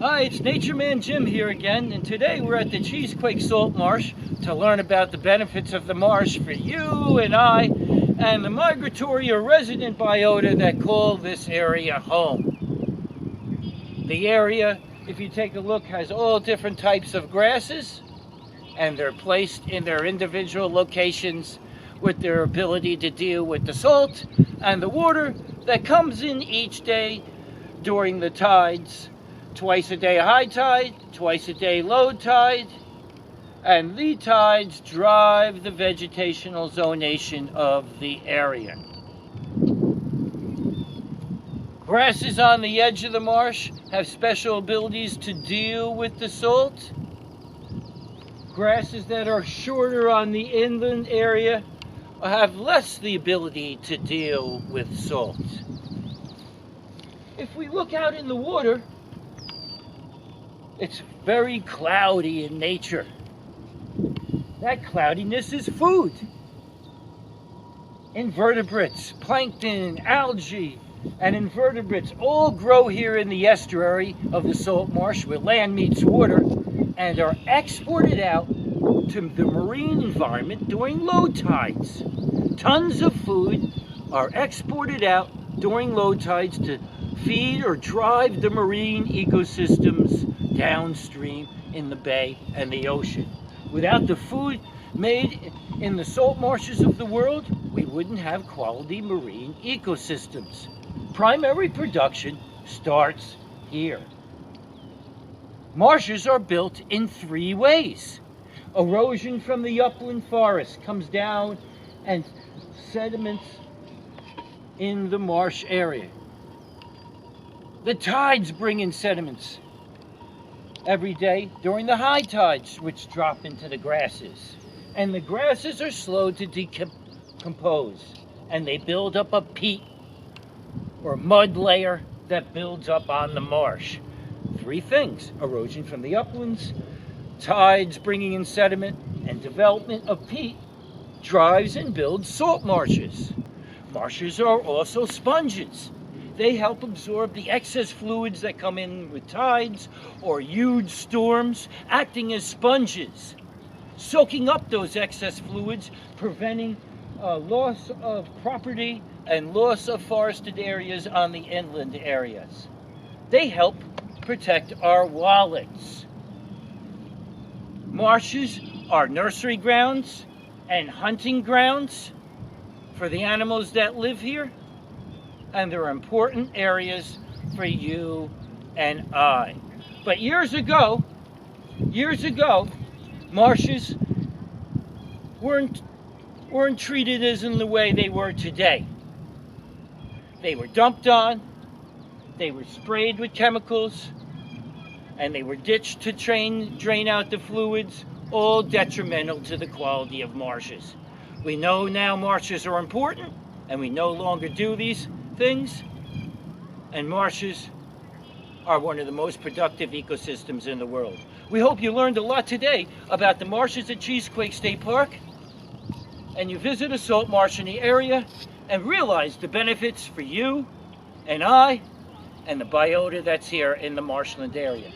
Hi, it's Nature Man Jim here again, and today we're at the Cheesequake-Salt Marsh to learn about the benefits of the marsh for you and I and the migratory or resident biota that call this area home. The area, if you take a look, has all different types of grasses, and they're placed in their individual locations with their ability to deal with the salt and the water that comes in each day during the tides. Twice a day high tide, twice a day low tide, and the tides drive the vegetational zonation of the area. Grasses on the edge of the marsh have special abilities to deal with the salt. Grasses that are shorter on the inland area have less the ability to deal with salt. If we look out in the water, it's very cloudy in nature. That cloudiness is food. Invertebrates, plankton, algae, and invertebrates all grow here in the estuary of the salt marsh where land meets water and are exported out to the marine environment during low tides. Tons of food are exported out during low tides to feed or drive the marine ecosystems downstream in the bay and the ocean. Without the food made in the salt marshes of the world, we wouldn't have quality marine ecosystems. Primary production starts here. Marshes are built in three ways. Erosion from the upland forest comes down and sediments in the marsh area. The tides bring in sediments every day during the high tides, which drop into the grasses. And the grasses are slow to decompose, and they build up a peat or mud layer that builds up on the marsh. Three things: erosion from the uplands, tides bringing in sediment, and development of peat drives and builds salt marshes. Marshes are also sponges. They help absorb the excess fluids that come in with tides or huge storms, acting as sponges, soaking up those excess fluids, preventing loss of property and loss of forested areas on the inland areas. They help protect our wallets. Marshes are nursery grounds and hunting grounds for the animals that live here, and they're important areas for you and I. But years ago, marshes weren't treated as in the way they were today. They were dumped on, they were sprayed with chemicals, and they were ditched to drain out the fluids, all detrimental to the quality of marshes. We know now marshes are important, and we no longer do these things, and marshes are one of the most productive ecosystems in the world. We hope you learned a lot today about the marshes at Cheesequake State Park, and you visit a salt marsh in the area and realize the benefits for you and I and the biota that's here in the marshland area.